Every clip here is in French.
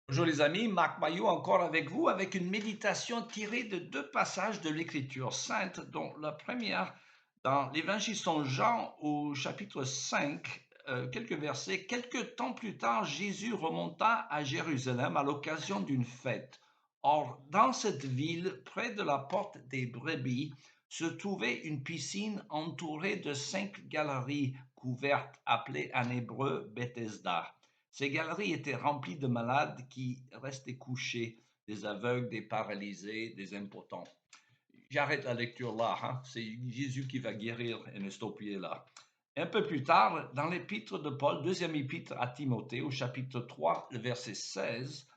Bonjour les amis, Marc Maillot encore avec vous avec une méditation tirée de deux passages de l'Écriture sainte, dont la première dans l'Évangile Saint Jean au chapitre 5, quelques versets. Quelque temps plus tard, Jésus remonta à Jérusalem à l'occasion d'une fête. Or, dans cette ville, près de la porte des brebis, se trouvait une piscine entourée de 5 galeries couvertes, appelées en hébreu Bethesda. Ces galeries étaient remplies de malades qui restaient couchés, des aveugles, des paralysés, des impotents. J'arrête la lecture là, hein? C'est Jésus qui va guérir et ne stopper là. Un peu plus tard, dans l'épître de Paul, deuxième épître à Timothée, au chapitre 3, le verset 16,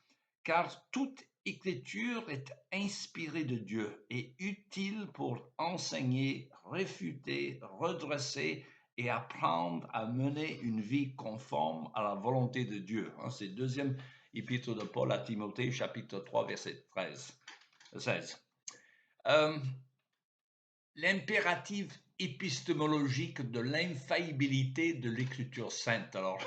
car toute écriture est inspirée de Dieu et utile pour enseigner, réfuter, redresser et apprendre à mener une vie conforme à la volonté de Dieu. C'est deuxième épître de Paul à Timothée, chapitre 3, verset 16. L'impératif épistémologique de l'infaillibilité de l'écriture sainte. Alors,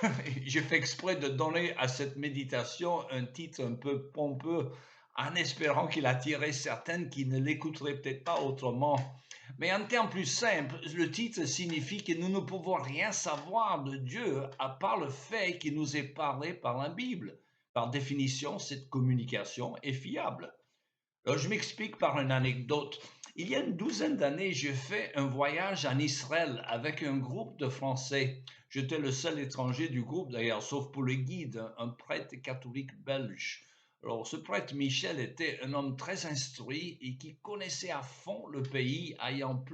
j'ai fait exprès de donner à cette méditation un titre un peu pompeux, en espérant qu'il attirerait certaines qui ne l'écouteraient peut-être pas autrement. Mais en termes plus simples, le titre signifie que nous ne pouvons rien savoir de Dieu à part le fait qu'il nous est parlé par la Bible. Par définition, cette communication est fiable. Alors, je m'explique par une anecdote. Il y a une douzaine d'années, j'ai fait un voyage en Israël avec un groupe de Français. J'étais le seul étranger du groupe d'ailleurs, sauf pour le guide, un prêtre catholique belge. Alors, ce prêtre Michel était un homme très instruit et qui connaissait à fond le pays, ayant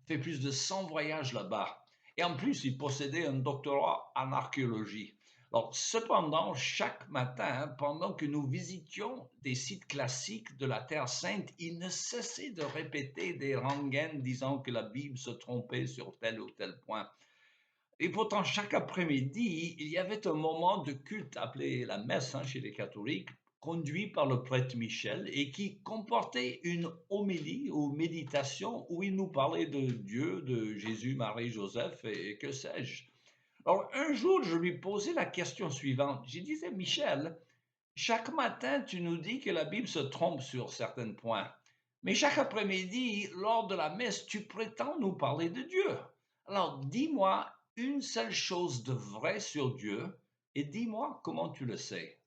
fait plus de 100 voyages là-bas. Et en plus, il possédait un doctorat en archéologie. Alors, cependant, chaque matin, pendant que nous visitions des sites classiques de la Terre Sainte, il ne cessait de répéter des rengaines disant que la Bible se trompait sur tel ou tel point. Et pourtant, chaque après-midi, il y avait un moment de culte appelé la messe chez les catholiques, conduit par le prêtre Michel et qui comportait une homélie ou méditation où il nous parlait de Dieu, de Jésus, Marie, Joseph et que sais-je. Alors, un jour, je lui posais la question suivante. Je disais, Michel, chaque matin, tu nous dis que la Bible se trompe sur certains points. Mais chaque après-midi, lors de la messe, tu prétends nous parler de Dieu. Alors, dis-moi une seule chose de vrai sur Dieu et dis-moi comment tu le sais.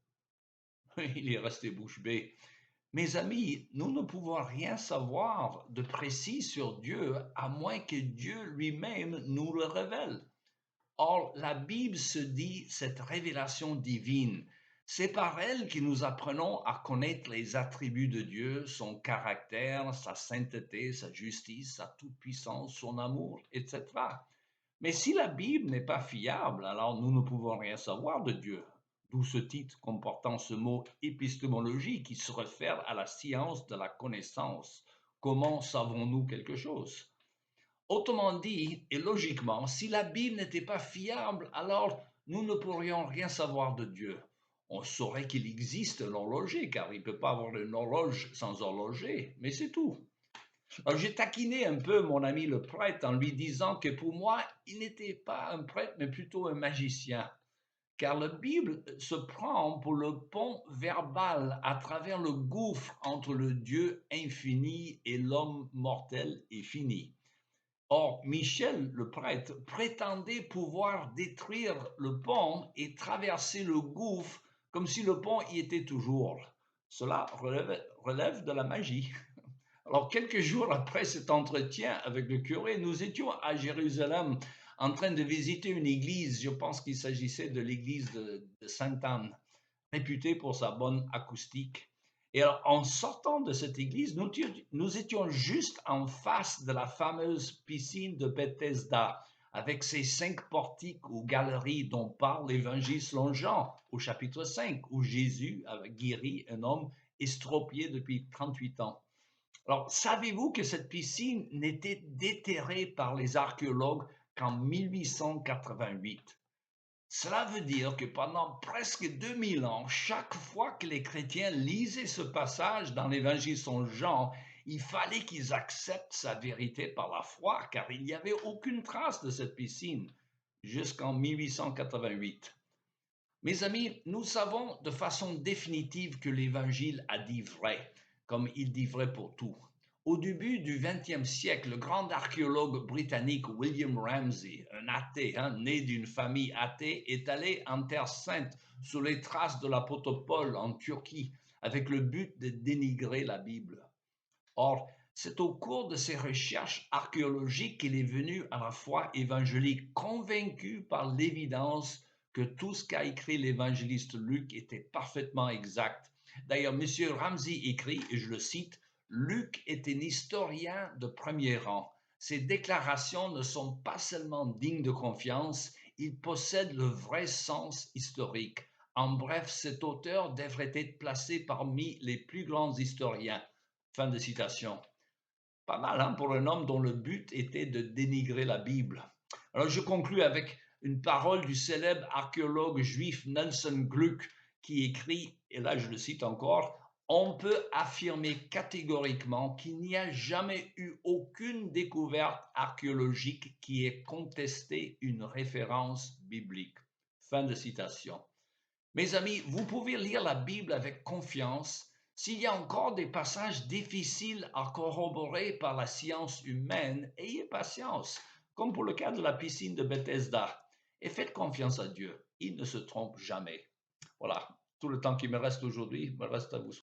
Il est resté bouche bée. Mes amis, nous ne pouvons rien savoir de précis sur Dieu à moins que Dieu lui-même nous le révèle. Or, la Bible se dit cette révélation divine. C'est par elle que nous apprenons à connaître les attributs de Dieu, son caractère, sa sainteté, sa justice, sa toute-puissance, son amour, etc. Mais si la Bible n'est pas fiable, alors nous ne pouvons rien savoir de Dieu. D'où ce titre comportant ce mot épistémologie qui se réfère à la science de la connaissance. Comment savons-nous quelque chose? Autrement dit, et logiquement, si la Bible n'était pas fiable, alors nous ne pourrions rien savoir de Dieu. On saurait qu'il existe une horloger, car il ne peut pas avoir une horloge sans horloger, mais c'est tout. Alors j'ai taquiné un peu mon ami le prêtre en lui disant que pour moi, il n'était pas un prêtre, mais plutôt un magicien, car la Bible se prend pour le pont verbal à travers le gouffre entre le Dieu infini et l'homme mortel et fini. Or, Michel, le prêtre, prétendait pouvoir détruire le pont et traverser le gouffre comme si le pont y était toujours. Cela relève de la magie. Alors, quelques jours après cet entretien avec le curé, nous étions à Jérusalem en train de visiter une église. Je pense qu'il s'agissait de l'église de Sainte-Anne, réputée pour sa bonne acoustique. Et alors, en sortant de cette église, nous étions juste en face de la fameuse piscine de Bethesda, avec ses 5 portiques ou galeries dont parle l'évangile selon Jean au chapitre 5, où Jésus avait guéri un homme estropié depuis 38 ans. Alors, savez-vous que cette piscine n'était déterrée par les archéologues qu'en 1888? Cela veut dire que pendant presque 2000 ans, chaque fois que les chrétiens lisaient ce passage dans l'évangile Saint Jean, il fallait qu'ils acceptent sa vérité par la foi, car il n'y avait aucune trace de cette piscine jusqu'en 1888. Mes amis, nous savons de façon définitive que l'Évangile a dit vrai, comme il dit vrai pour tout. Au début du XXe siècle, le grand archéologue britannique William Ramsay, un athée, né d'une famille athée, est allé en Terre Sainte sur les traces de l'apôtre Paul en Turquie, avec le but de dénigrer la Bible. Or, c'est au cours de ses recherches archéologiques qu'il est venu à la foi évangélique, convaincu par l'évidence que tout ce qu'a écrit l'évangéliste Luc était parfaitement exact. D'ailleurs, M. Ramsay écrit, et je le cite, Luc est un historien de premier rang. Ses déclarations ne sont pas seulement dignes de confiance, il possède le vrai sens historique. En bref, cet auteur devrait être placé parmi les plus grands historiens. Fin de citation. Pas mal pour un homme dont le but était de dénigrer la Bible. Alors je conclus avec une parole du célèbre archéologue juif Nelson Gluck qui écrit, et là je le cite encore, on peut affirmer catégoriquement qu'il n'y a jamais eu aucune découverte archéologique qui ait contesté une référence biblique. Fin de citation. Mes amis, vous pouvez lire la Bible avec confiance. S'il y a encore des passages difficiles à corroborer par la science humaine, ayez patience, comme pour le cas de la piscine de Bethesda, et faites confiance à Dieu. Il ne se trompe jamais. Voilà, tout le temps qui me reste aujourd'hui me reste à vous